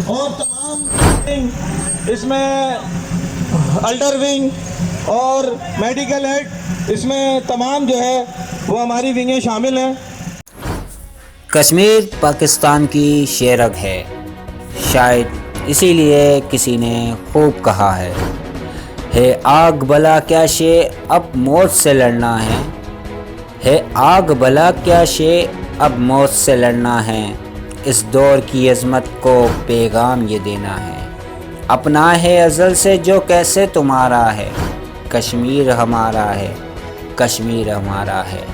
اور تمام اس میں الٹر ونگ اور میڈیکل ہیڈ، اس میں تمام جو ہے وہ ہماری ونگیں شامل ہیں۔ کشمیر پاکستان کی شیرگ ہے، شاید اسی لیے کسی نے خوب کہا ہے آگ بلا کیا شے اب موت سے لڑنا ہے آگ بلا کیا شے اب موت سے لڑنا ہے، اس دور کی عظمت کو پیغام یہ دینا ہے، اپنا ہے ازل سے جو کیسے تمہارا ہے، کشمیر ہمارا ہے، کشمیر ہمارا ہے۔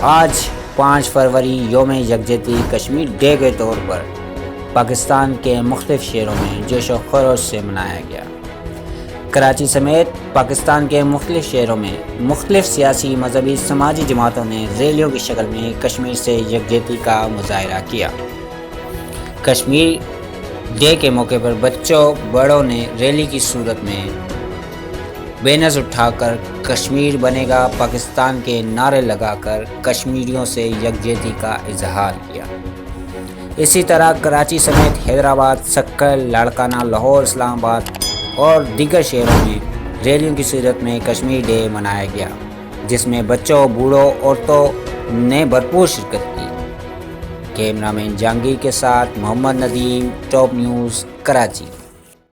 آج 5 فروری یوم یکجہتی کشمیر ڈے کے طور پر پاکستان کے مختلف شہروں میں جوش و خروش سے منایا گیا۔ کراچی سمیت پاکستان کے مختلف شہروں میں مختلف سیاسی، مذہبی، سماجی جماعتوں نے ریلیوں کی شکل میں کشمیر سے یکجہتی کا مظاہرہ کیا۔ کشمیر ڈے کے موقع پر بچوں بڑوں نے ریلی کی صورت میں بینرز اٹھا کر کشمیر بنے گا پاکستان کے نعرے لگا کر کشمیریوں سے یکجہتی کا اظہار کیا۔ اسی طرح کراچی سمیت حیدرآباد، سکھر، لاڑکانہ، لاہور، اسلام آباد اور دیگر شہروں میں ریلیوں کی صورت میں کشمیر ڈے منایا گیا، جس میں بچوں، بوڑھوں، عورتوں نے بھرپور شرکت کی۔ کیمرہ مین جہانگیر کے ساتھ محمد ندیم، ٹاپ نیوز، کراچی۔